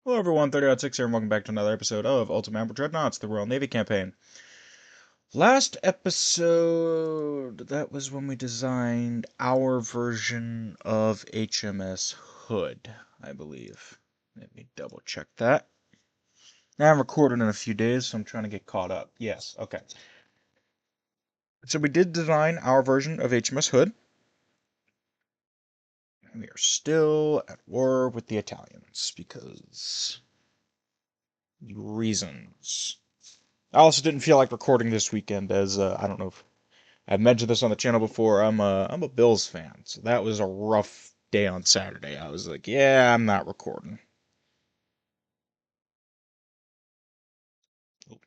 Hello everyone, 30.6 here, and welcome back to another episode of Admiral Dreadnoughts, the Royal Navy campaign. Last episode, that was when we designed our version of HMS Hood, I believe. Let me double check that. Now I'm recording in a few days, so I'm trying to get caught up. Yes, okay. So we did design our version of HMS Hood. We are still at war with the Italians, because reasons. I also didn't feel like recording this weekend, as I don't know if I've mentioned this on the channel before. I'm a Bills fan, so that was a rough day on Saturday. I was like, yeah, I'm not recording. Oh,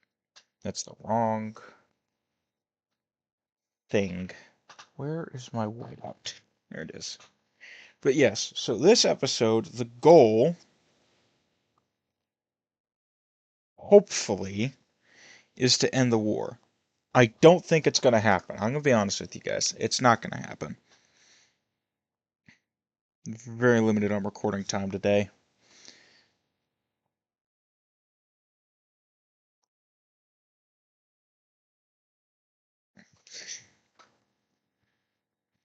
that's the wrong thing. Where is my whiteout? There it is. But yes, so this episode, the goal, hopefully, is to end the war. I don't think it's going to happen. I'm going to be honest with you guys. It's not going to happen. Very limited on recording time today.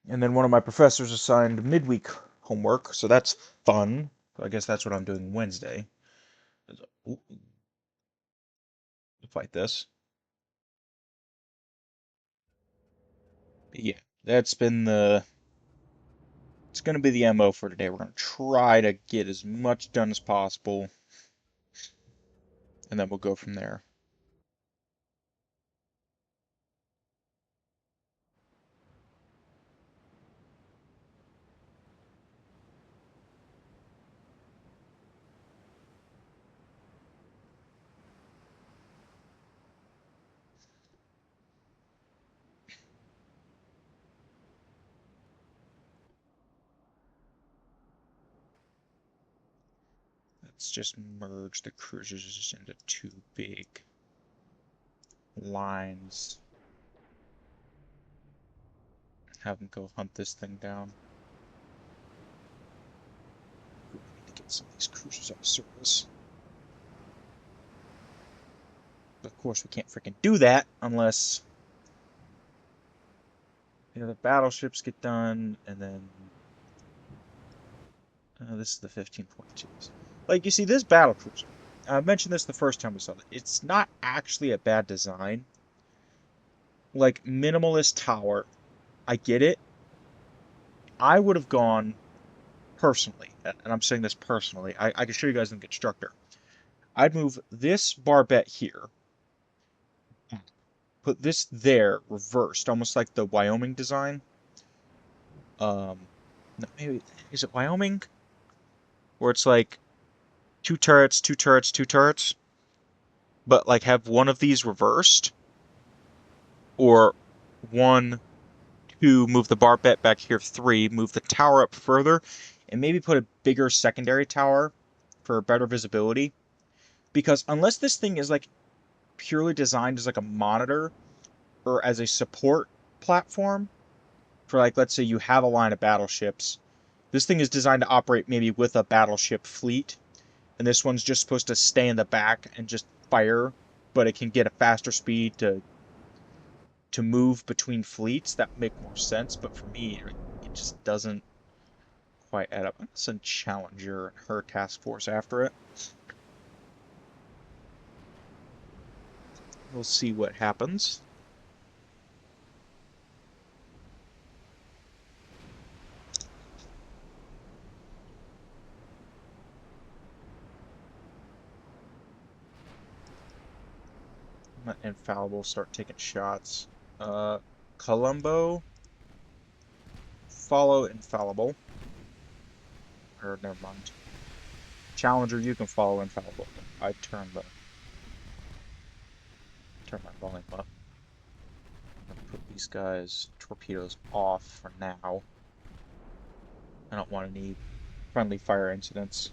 And then one of my professors assigned midweek homework, so that's fun. I guess that's what I'm doing Wednesday. Ooh, fight this. But yeah, that's been the. It's going to be the MO for today. We're going to try to get as much done as possible, and then we'll go from there. Let's just merge the cruisers into two big lines. Have them go hunt this thing down. Ooh, I need to get some of these cruisers out of service. But of course, we can't freaking do that unless the battleships get done, and then this is the 15.2s. Like, you see, this battlecruiser, I mentioned this the first time we saw it. It's not actually a bad design. Like, minimalist tower, I get it. I would have gone personally, and I'm saying this personally. I can show you guys in the constructor. I'd move this barbette here, put this there, reversed, almost like the Wyoming design. No, maybe is it Wyoming? Where it's like two turrets, two turrets, two turrets, but like have one of these reversed, or one, two, move the barbette back here, three, move the tower up further, and maybe put a bigger secondary tower for better visibility. Because unless this thing is like purely designed as like a monitor or as a support platform for, like, let's say you have a line of battleships, this thing is designed to operate maybe with a battleship fleet, and this one's just supposed to stay in the back and just fire, but it can get a faster speed to move between fleets. That would make more sense, but for me, it just doesn't quite add up. I'm gonna send Challenger and her task force after it. We'll see what happens. I'm not infallible, start taking shots. Colombo, follow infallible. Or never mind. Challenger, you can follow infallible. I turn my volume up. I'm gonna put these guys torpedoes off for now. I don't want any friendly fire incidents.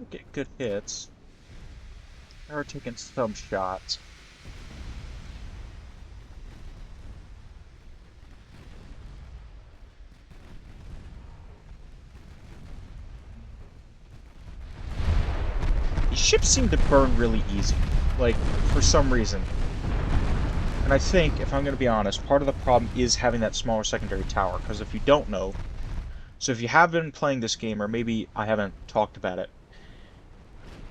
Get good hits. They're taking some shots. These ships seem to burn really easy, like, for some reason. And I think, if I'm going to be honest, part of the problem is having that smaller secondary tower, because if you don't know, so if you have been playing this game, or maybe I haven't talked about it,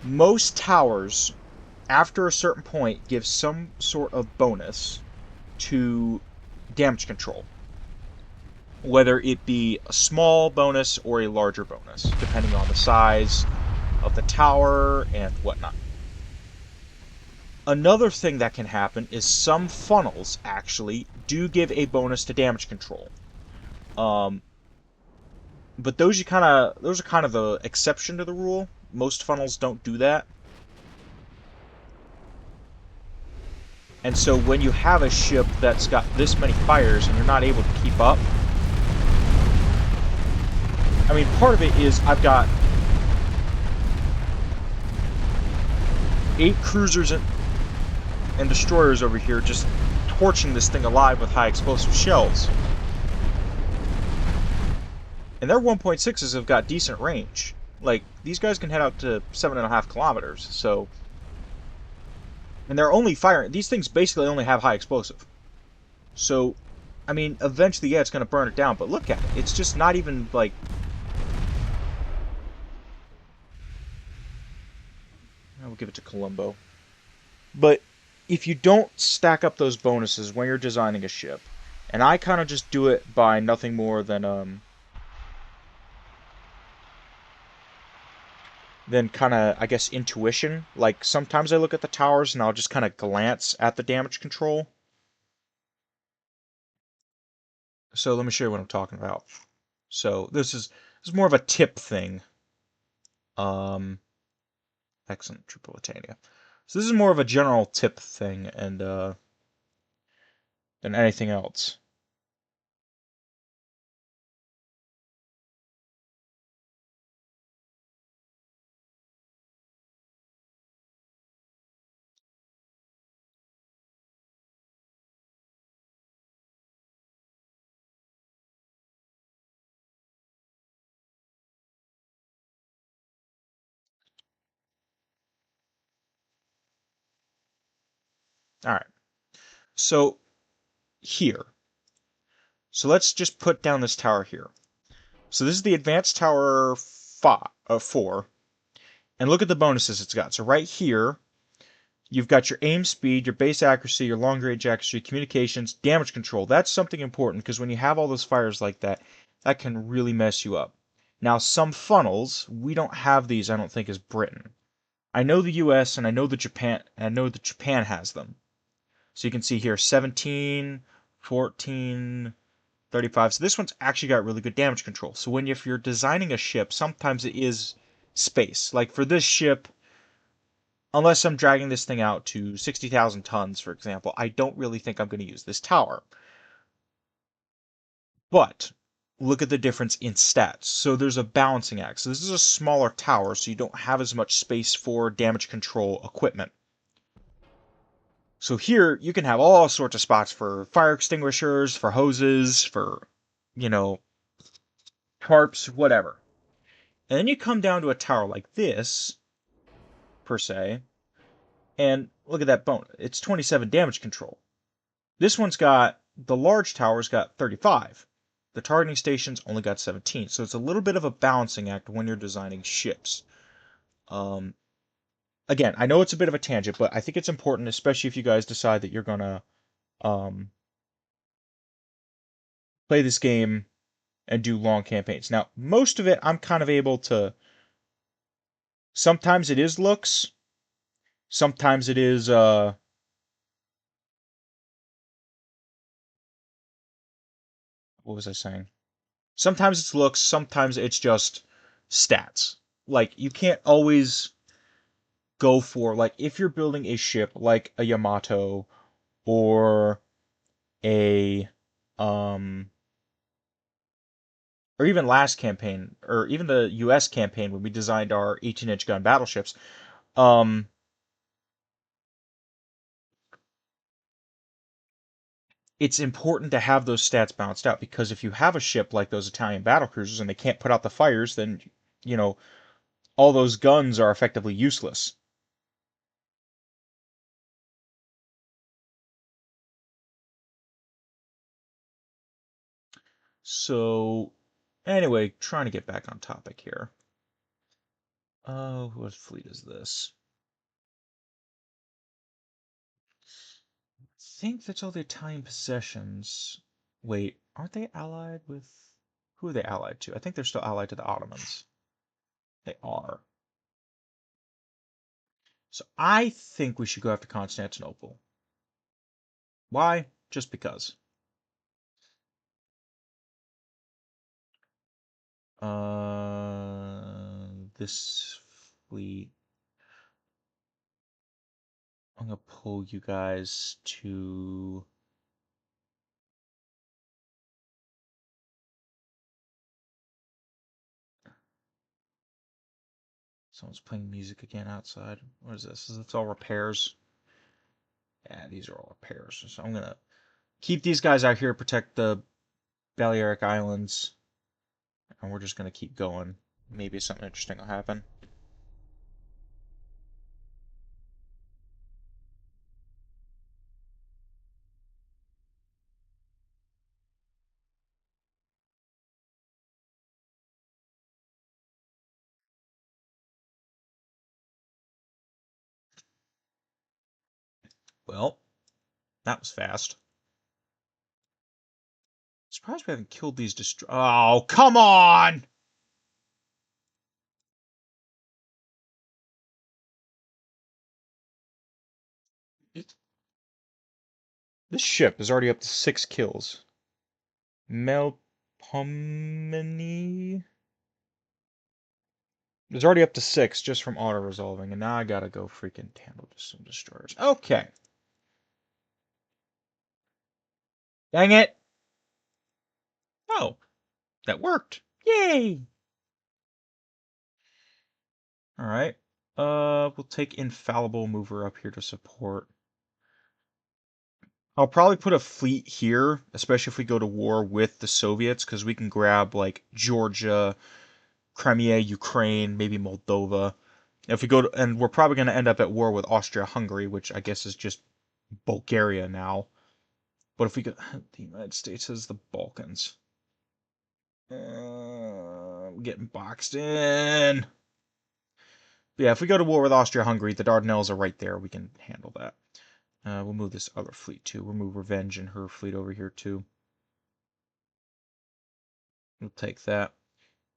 most towers, after a certain point, give some sort of bonus to damage control. Whether it be a small bonus or a larger bonus, depending on the size of the tower and whatnot. Another thing that can happen is some funnels actually do give a bonus to damage control. Um, but those are kind of the exception to the rule. Most funnels don't do that. And so when you have a ship that's got this many fires and you're not able to keep up, I mean, part of it is I've got 8 cruisers and destroyers over here just torching this thing alive with high explosive shells. And their 1.6s have got decent range. Like, these guys can head out to 7.5 kilometers, so... And they're only firing... These things basically only have high explosive. So, I mean, eventually, yeah, it's going to burn it down, but look at it. It's just not even, like... I will give it to Columbo. But if you don't stack up those bonuses when you're designing a ship, and I kind of just do it by nothing more than kind of, I guess, intuition. Like, sometimes I look at the towers and I'll just kind of glance at the damage control. So let me show you what I'm talking about. So this is more of a tip thing. Excellent, Tripolitania. So this is more of a general tip thing and than anything else. All right. So here. So let's just put down this tower here. So this is the advanced tower 4. And look at the bonuses it's got. So right here, you've got your aim speed, your base accuracy, your long range accuracy, communications, damage control. That's something important because when you have all those fires like that, that can really mess you up. Now, some funnels, we don't have these, I don't think, as Britain. I know the US and I know that Japan has them. So you can see here 17, 14, 35. So this one's actually got really good damage control. So if you're designing a ship, sometimes it is space. Like for this ship, unless I'm dragging this thing out to 60,000 tons, for example, I don't really think I'm going to use this tower. But look at the difference in stats. So there's a balancing act. So this is a smaller tower, so you don't have as much space for damage control equipment. So here you can have all sorts of spots for fire extinguishers, for hoses, for, you know, tarps, whatever. And then you come down to a tower like this, per se, and look at that bone. It's 27 damage control. This one's got, the large tower's got 35. The targeting station's only got 17. So it's a little bit of a balancing act when you're designing ships. Um, Again, I know it's a bit of a tangent, but I think it's important, especially if you guys decide that you're going to um, play this game and do long campaigns. Now, most of it, I'm kind of able to... Sometimes it is looks. Sometimes it is... what was I saying? Sometimes it's looks, sometimes it's just stats. Like, you can't always go for, like, if you're building a ship like a Yamato or a, um, or even last campaign, or even the U.S. campaign when we designed our 18-inch gun battleships. Um, it's important to have those stats balanced out because if you have a ship like those Italian battlecruisers and they can't put out the fires, then you know all those guns are effectively useless. So, anyway, trying to get back on topic here. Oh, what fleet is this? I think that's all the Italian possessions. Wait, aren't they allied with... Who are they allied to? I think they're still allied to the Ottomans. They are. So I think we should go after Constantinople. Why? Just because. This fleet... I'm gonna pull you guys to... Someone's playing music again outside. What is this? Is this all repairs? Yeah, these are all repairs. So I'm gonna keep these guys out here, protect the Balearic Islands, and we're just gonna keep going. Maybe something interesting will happen. Well, that was fast. Surprised we haven't killed these destroy. Oh, come on! This ship is already up to 6 kills. Melpomene? It's already up to 6 just from auto-resolving, and now I gotta go freaking handle just some destroyers. Okay. Dang it! Oh, that worked. Yay! Alright. We'll take Infallible Mover up here to support. I'll probably put a fleet here, especially if we go to war with the Soviets, because we can grab, like, Georgia, Crimea, Ukraine, maybe Moldova. If we go to, and we're probably going to end up at war with Austria-Hungary, which I guess is just Bulgaria now. But if we go, the United States has the Balkans. Getting boxed in. But yeah, if we go to war with Austria-Hungary, the Dardanelles are right there. We can handle that. We'll move this other fleet too. We'll move Revenge and her fleet over here too. We'll take that.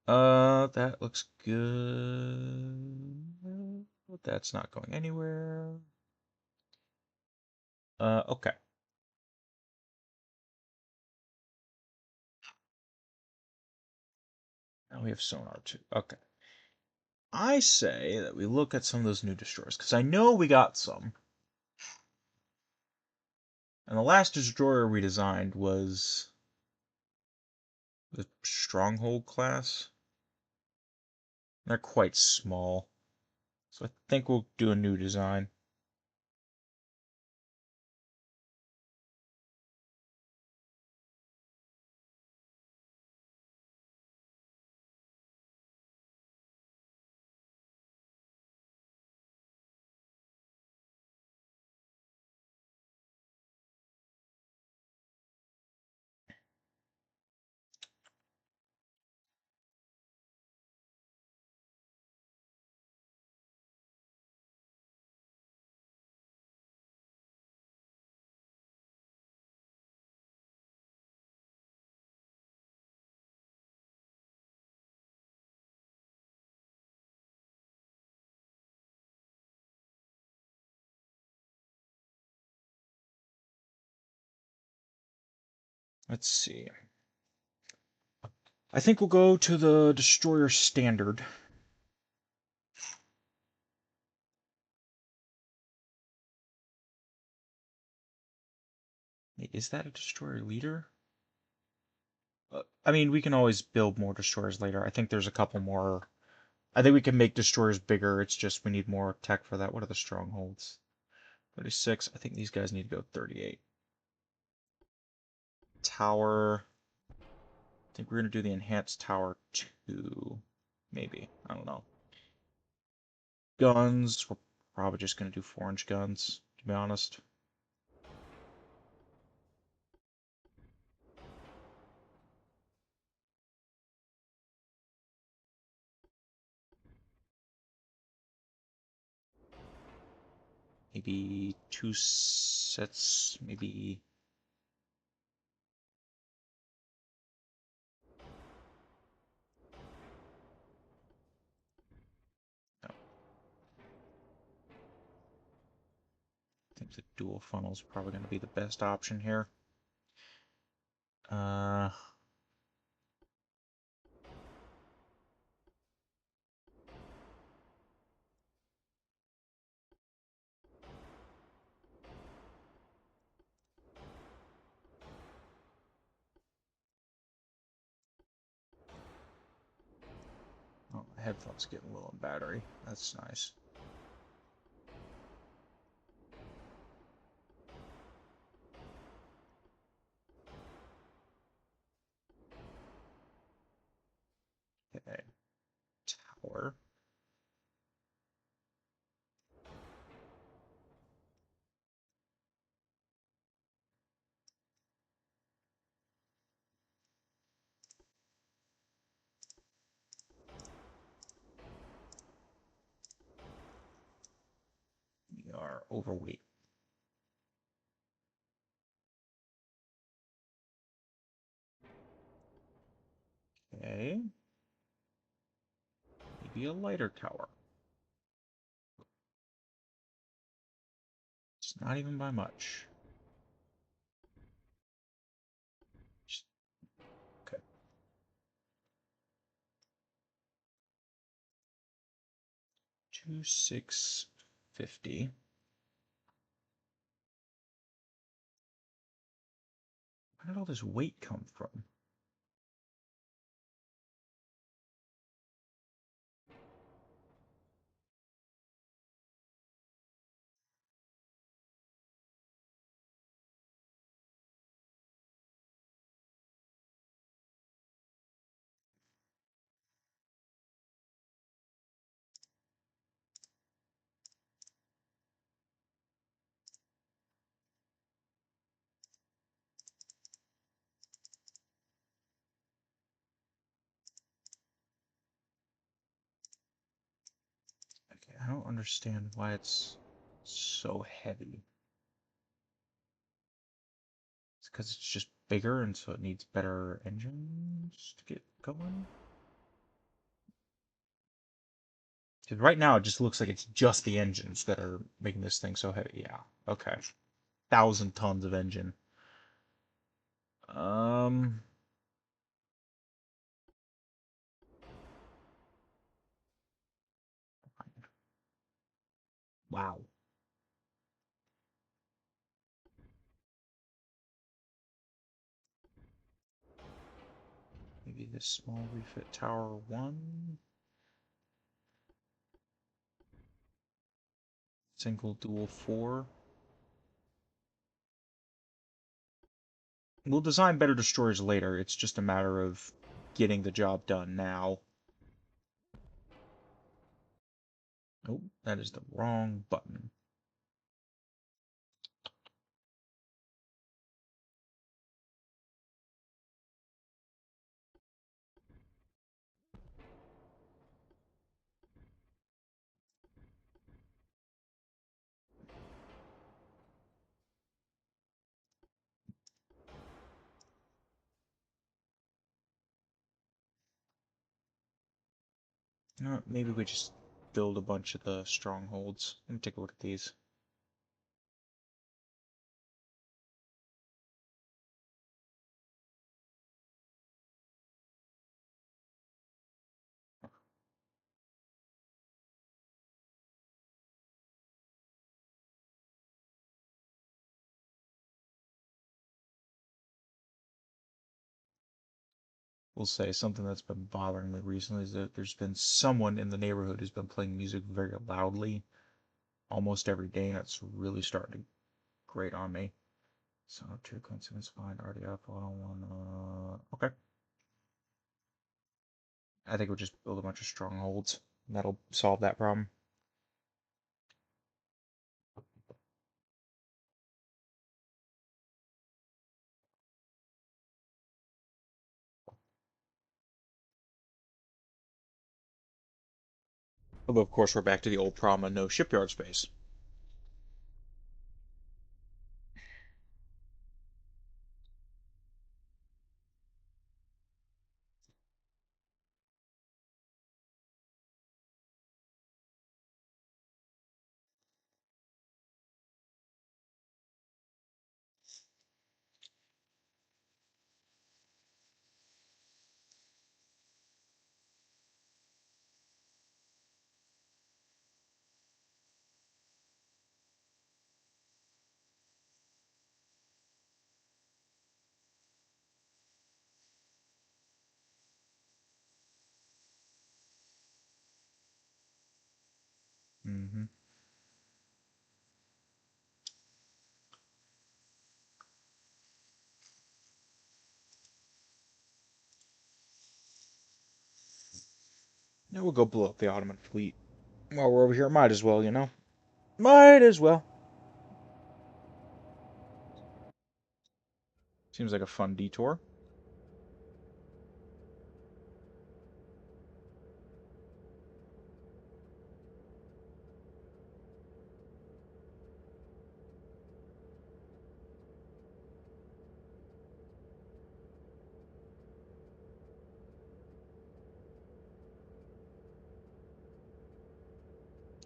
That looks good. But that's not going anywhere. Okay. Now we have sonar too. Okay. I say that we look at some of those new destroyers, because I know we got some. And the last destroyer we designed was the Stronghold class. They're quite small. So I think we'll do a new design. Let's see. I think we'll go to the destroyer standard. Wait, is that a destroyer leader? I mean, we can always build more destroyers later. I think there's a couple more. I think we can make destroyers bigger. It's just we need more tech for that. What are the strongholds? 36. I think these guys need to go 38. Tower. I think we're going to do the enhanced tower 2. Maybe. I don't know. Guns. We're probably just going to do 4-inch guns, to be honest. Maybe 2 sets. Maybe. No. I think the dual funnel is probably going to be the best option here. Uh. Oh, my headphones getting low on battery. That's nice. Okay. Tower. We are overweight. Okay. Maybe a lighter tower. It's not even by much. Just, okay. 2650. Where did all this weight come from? Okay, I don't understand why it's so heavy. It's because it's just bigger and so it needs better engines to get going? Because right now it just looks like it's just the engines that are making this thing so heavy. Yeah, okay. 1,000 tons of engine. Um, wow. Maybe this small refit tower 1. Single dual 4. We'll design better destroyers later. It's just a matter of getting the job done now. Oh, that is the wrong button. Maybe we just build a bunch of the strongholds. Let me take a look at these. Will say something that's been bothering me recently is that there's been someone in the neighborhood who's been playing music very loudly almost every day, and it's really starting to grate on me. So, two coincidence find RDF. I don't want. Okay. I think we'll just build a bunch of strongholds. And that'll solve that problem. Although, of course, we're back to the old problem of no shipyard space. Mm-hmm. Now we'll go blow up the Ottoman fleet. While we're over here, might as well, you know? Might as well. Seems like a fun detour.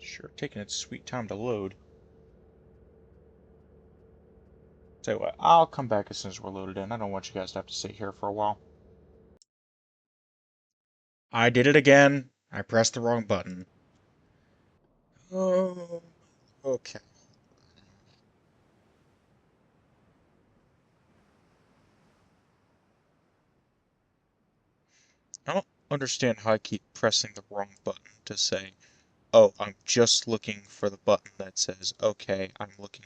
Sure, taking its sweet time to load. Tell you what, I'll come back as soon as we're loaded in. I don't want you guys to have to sit here for a while. I did it again. I pressed the wrong button. Oh, okay. I don't understand how I keep pressing the wrong button to say, oh, I'm just looking for the button that says, okay, I'm looking.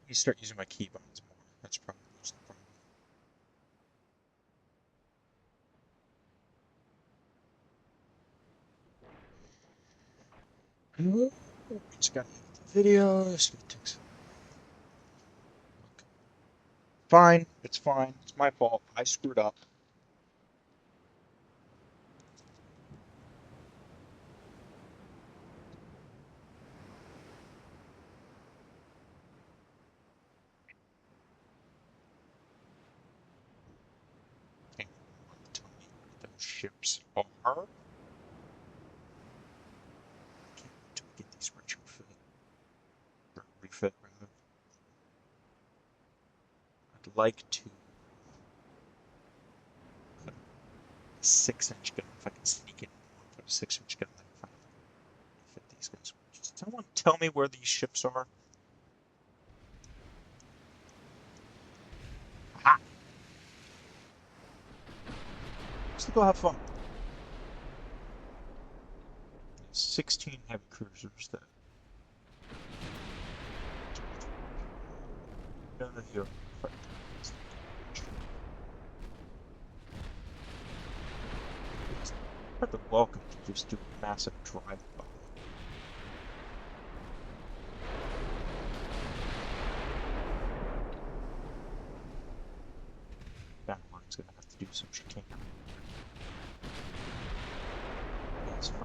Let me start using my keybinds more. That's probably most of the problem. Just gotta edit the videos. Fine, it's fine. It's my fault. I screwed up. Can't tell me where those ships are. Can't wait till we get these retrofit. Or refit, rather. I'd like to put a 6-inch gun if I can sneak in. Put a 6-inch gun there if I can fit these guys. Just someone tell me where these ships are. Aha! Let's go have fun. 16 heavy cruisers that. None of you are the welcome to just do a massive drive-by. Battleline's gonna have to do some chicane. That's fine.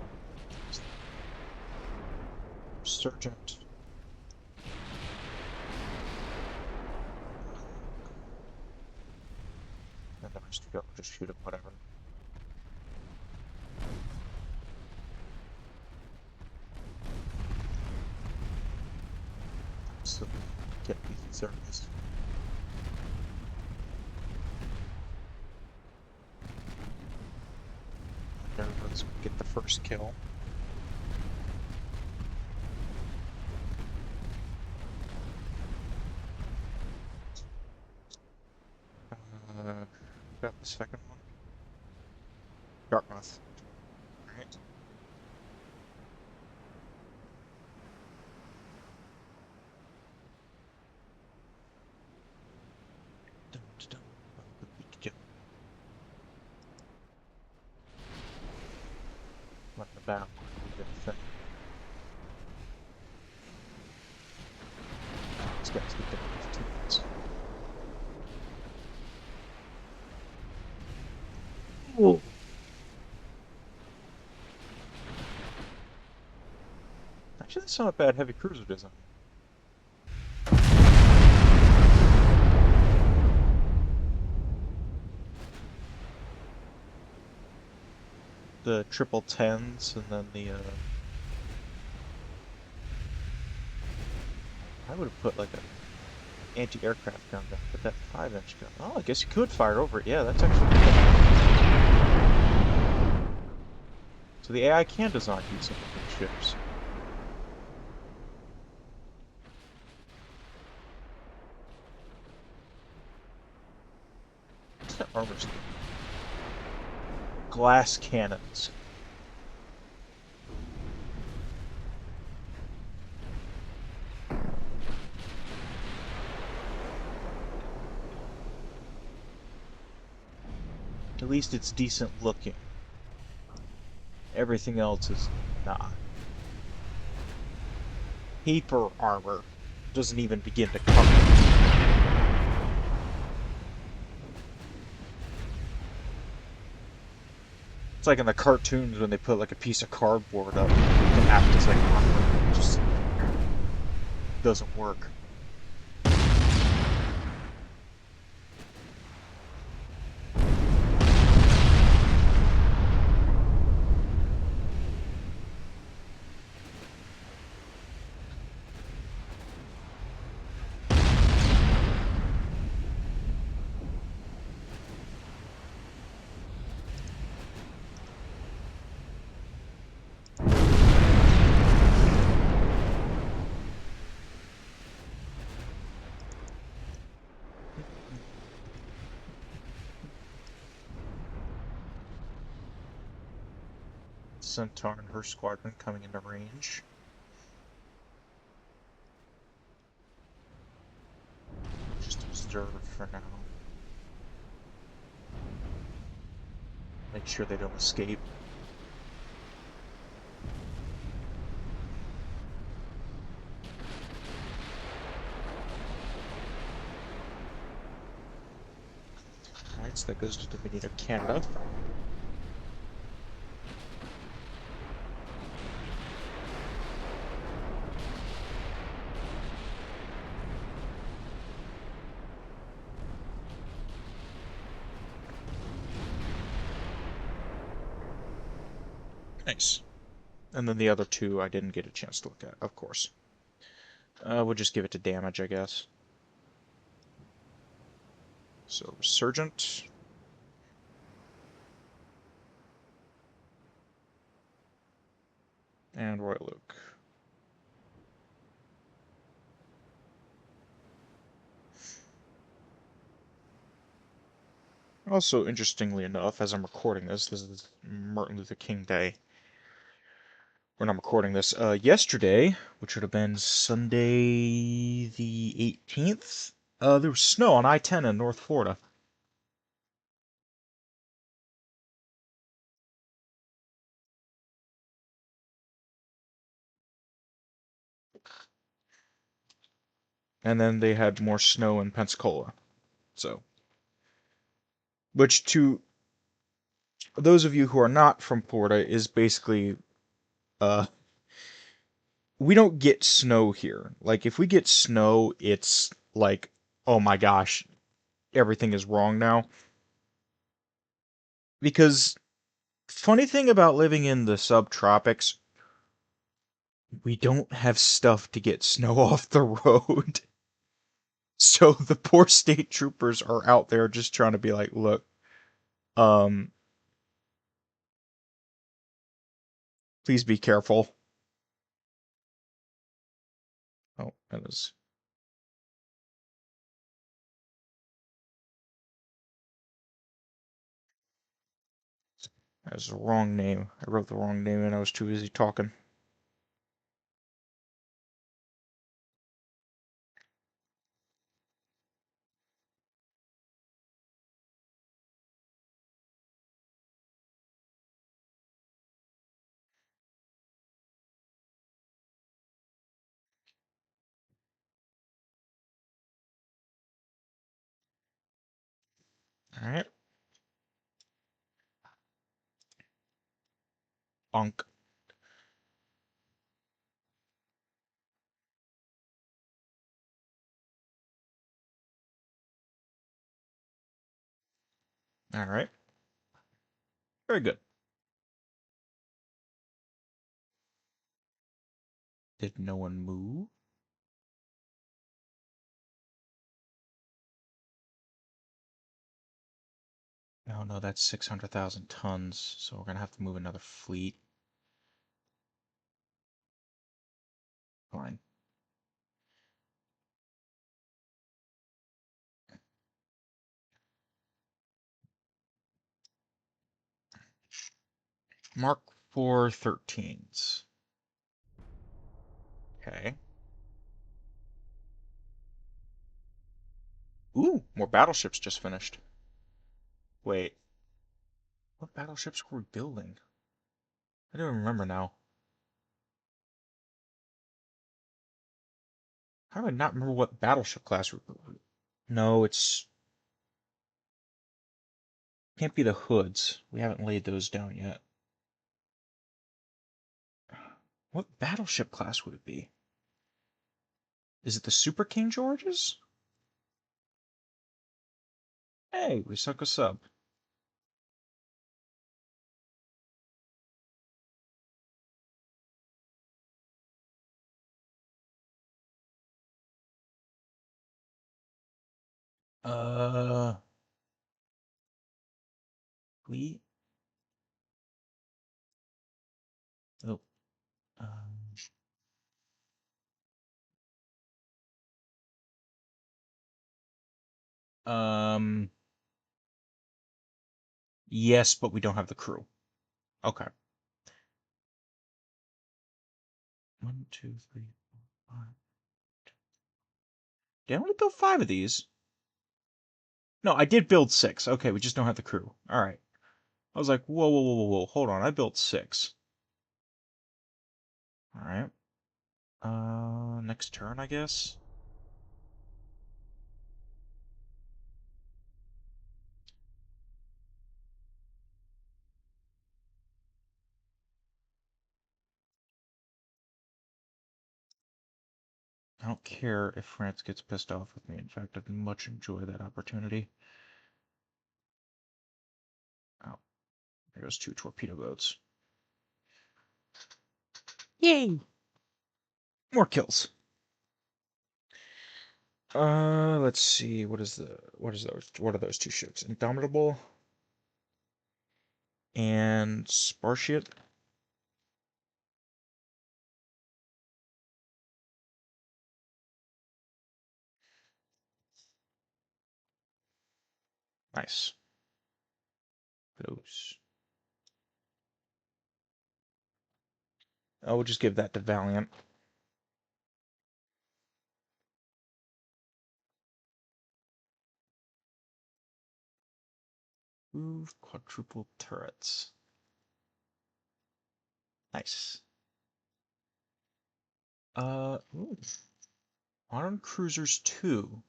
Sergeant. And the rest of you just shoot him, whatever. So, get these areas. There, let's get the first kill. the second one? Dartmouth. Right. Dun, dun, dun, dun. Let the battle do their thing. These guys get there in 15 minutes. Ooh. Actually, that's not a bad heavy cruiser design. The triple tens and then the I would have put like a anti-aircraft gun down, but that 5-inch gun. Oh, I guess you could fire over it. Yeah, that's actually good. So the AI can design decent looking ships. What's that armor scheme? Glass cannons. At least it's decent looking. Everything else is not. Paper armor doesn't even begin to cover. It's like in the cartoons when they put like a piece of cardboard up to act as like armor. It just doesn't work. Centaur and her squadron coming into range. Just observe for now. Make sure they don't escape. Alright, so that goes to Dominion of Canada. Nice. And then the other two I didn't get a chance to look at, of course. We'll just give it to damage, I guess. So, Resurgent. And Royal Oak. Also, interestingly enough, as I'm recording this is Martin Luther King Day. When I'm recording this, yesterday, which would have been Sunday the 18th, there was snow on I-10 in North Florida. And then they had more snow in Pensacola. So, which to those of you who are not from Florida is basically, uh, we don't get snow here. Like, if we get snow, it's like, oh my gosh, everything is wrong now. Because, funny thing about living in the subtropics, we don't have stuff to get snow off the road. So the poor state troopers are out there just trying to be like, look, um, please be careful. Oh, that is. That was the wrong name. I wrote the wrong name and I was too busy talking. Alright. Bonk. Alright. Very good. Did no one move? Oh no, that's 600,000 tons, so we're gonna have to move another fleet. Fine. Mark 413s. Okay. Ooh, more battleships just finished. Wait, what battleships were we building? I don't remember now. How do I not remember what battleship class we were? No, it's can't be the hoods. We haven't laid those down yet. What battleship class would it be? Is it the Super King Georges? Hey, we sunk a sub. Uh, we. Oh. Um, um. Yes, but we don't have the crew. Okay. 1, 2, 3, 4, 5. Did I only build 5 of these? No, I did build 6. Okay, we just don't have the crew. All right. I was like, whoa, whoa, whoa, whoa, whoa. Hold on. I built 6. All right. Next turn, I guess. I don't care if France gets pissed off with me. In fact, I'd much enjoy that opportunity. Oh, there goes 2 torpedo boats. Yay! More kills. Let's see. What are those 2 ships? Indomitable and Spartiate. Nice. Those. We'll just give that to Valiant. Move quadruple turrets. Nice. Ooh. Modern Cruisers 2.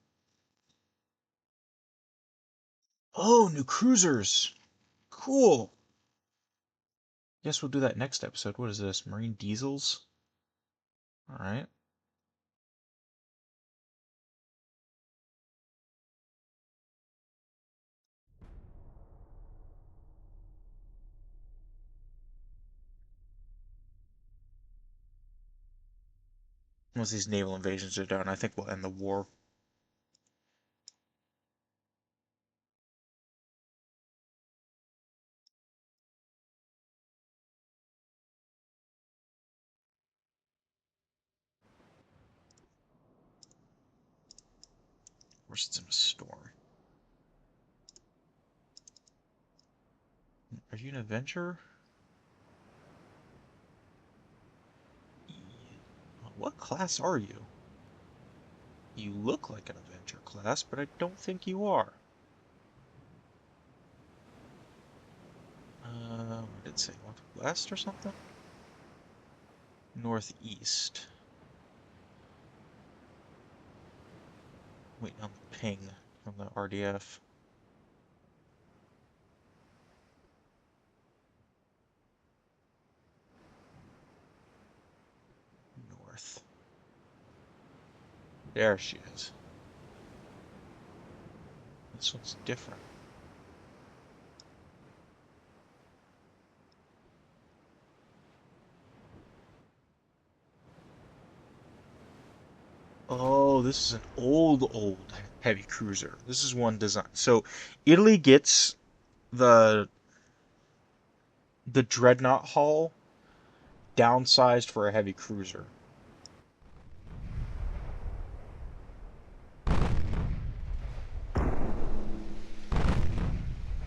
Oh, new cruisers! Cool! Guess we'll do that next episode. What is this? Marine Diesels? Alright. Once these naval invasions are done, I think we'll end the war. Of course, it's in a storm. Are you an Avenger? What class are you? You look like an Avenger class, but I don't think you are. What did it say? Northwest or something? Northeast. Waiting on the ping from the RDF. North. There she is. This one's different. Oh, this is an old heavy cruiser. This is one design. So Italy gets the the Dreadnought hull downsized for a heavy cruiser.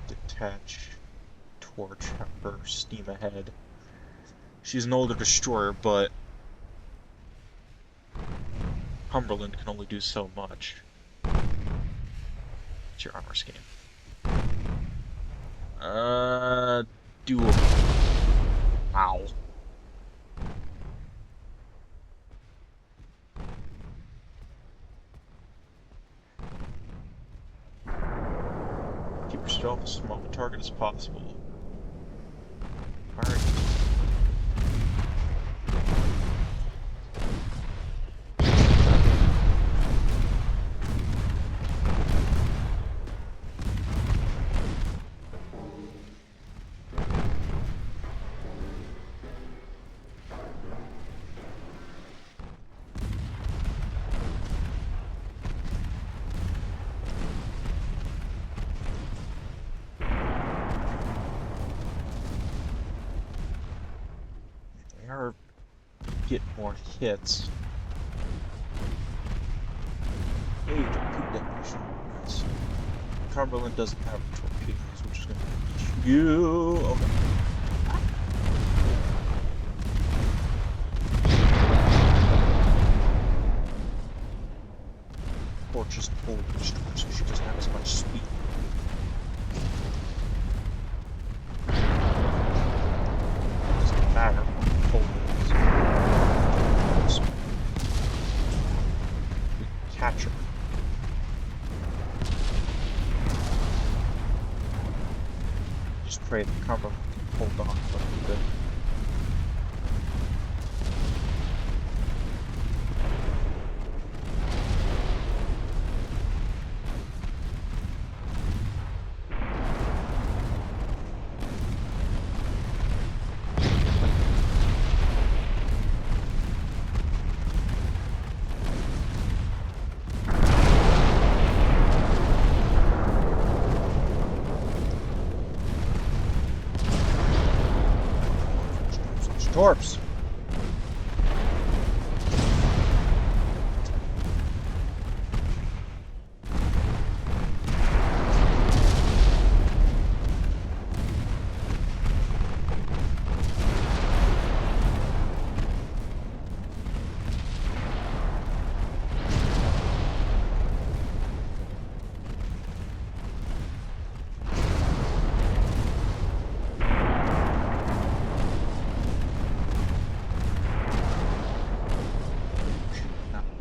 Detach, torch, have her steam ahead. She's an older destroyer, but Cumberland can only do so much. What's your armor scheme? Doable. Wow. Keep yourself as small a target as possible. Alright. They are getting more hits. Hey, torpedo detonation. Nice. Cumberland doesn't have torpedoes, which is going to be you. Okay. Torch is old destroyer, so she doesn't have as much speed. Doesn't matter what cold it is. We catch her. Just pray that Cumberland can hold on for a little bit. Torps.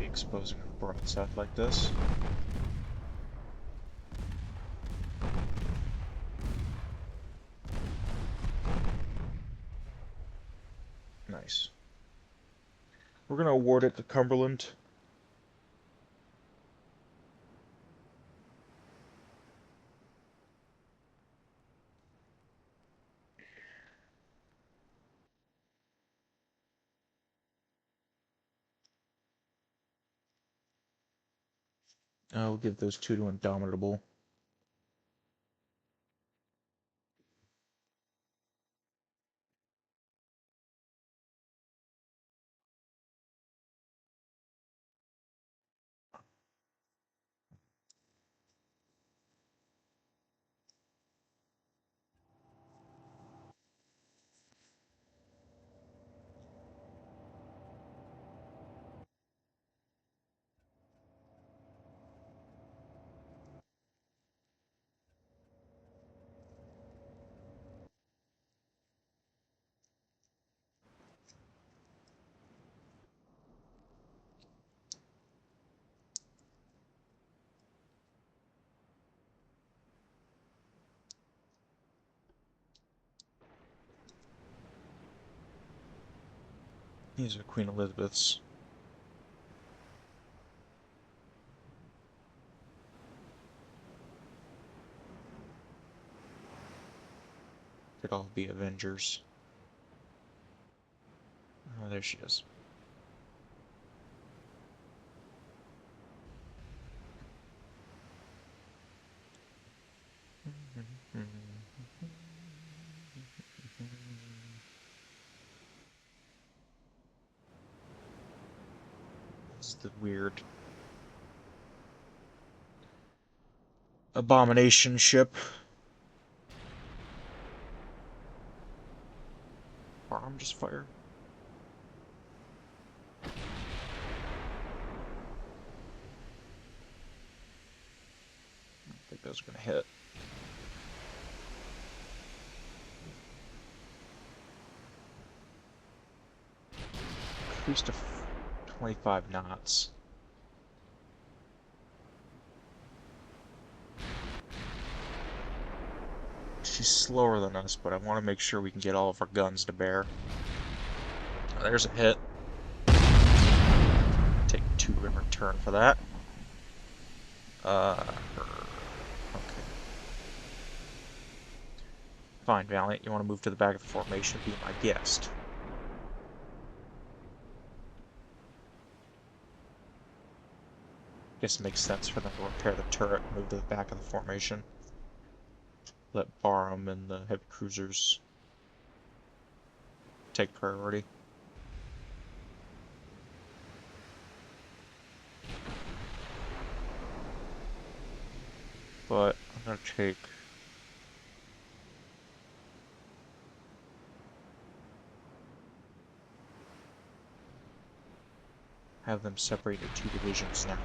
Exposing a broadside like this. Nice. We're going to award it to Cumberland. We'll give those two to Indomitable. These are Queen Elizabeths. Could all be Avengers. Oh, there she is. This is the weird abomination ship. Arm just fire. I don't think those are gonna hit. Increase to 25 knots. She's slower than us, but I want to make sure we can get all of our guns to bear. Oh, there's a hit. Take 2 in return for that. Okay. Fine, Valiant. You want to move to the back of the formation? Be my guest. Guess it makes sense for them to repair the turret and move to the back of the formation. Let Barham and the heavy cruisers take priority. But I'm gonna have them separate into 2 divisions now.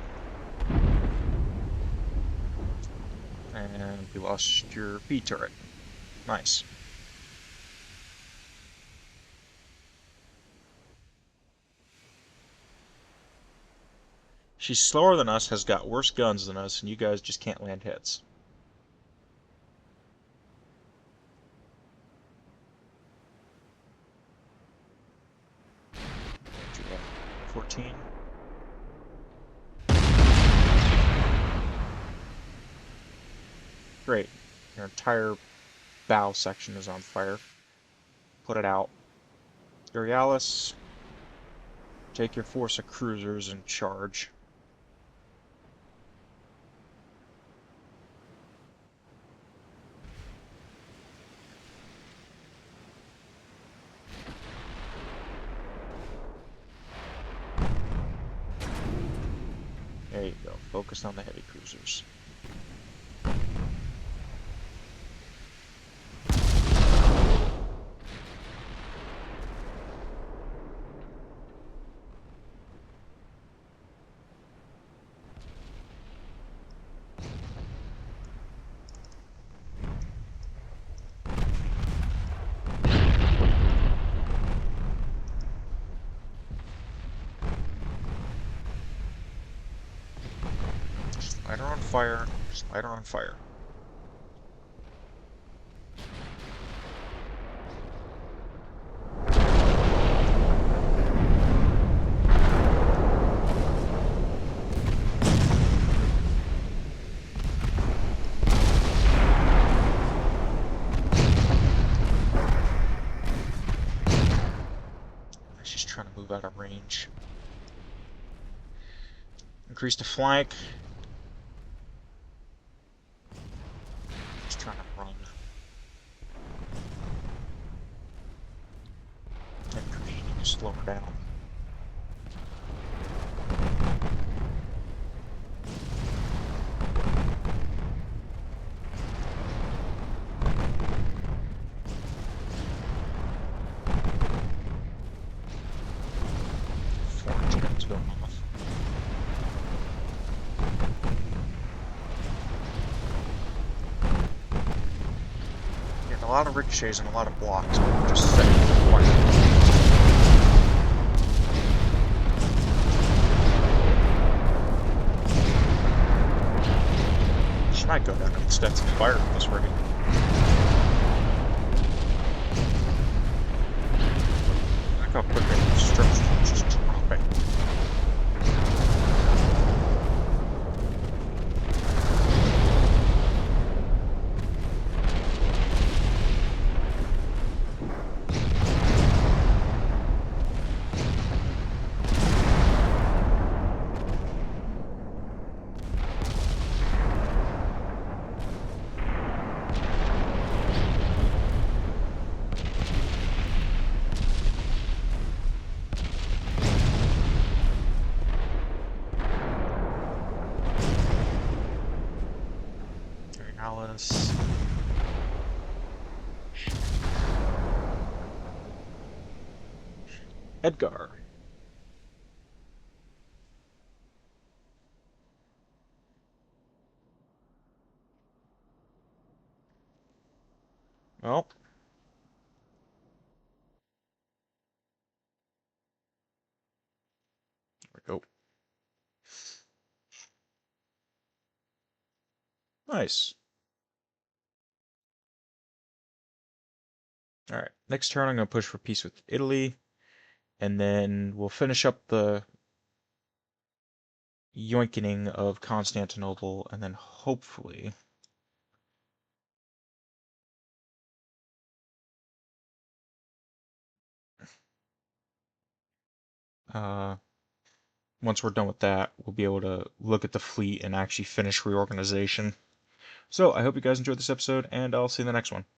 And we lost your B turret. Nice. She's slower than us, has got worse guns than us, and you guys just can't land hits. What you got? 14. Great. Your entire bow section is on fire. Put it out. Urialis, take your force of cruisers and charge. There you go. Focus on the heavy cruisers. Light her on fire. Just light her on fire. She's trying to move out of range. Increase the flank. Trying to run. And slow her down. Forge guns going off. A lot of ricochets and a lot of blocks. Just setting one. She might go down to extensive fire in this rigging. Back how quickly construction is just dropping. Alice. Edgar. Well, there we go. Nice. All right. Next turn, I'm going to push for peace with Italy, and then we'll finish up the yoinking of Constantinople, and then hopefully uh, once we're done with that, we'll be able to look at the fleet and actually finish reorganization. So I hope you guys enjoyed this episode, and I'll see you in the next one.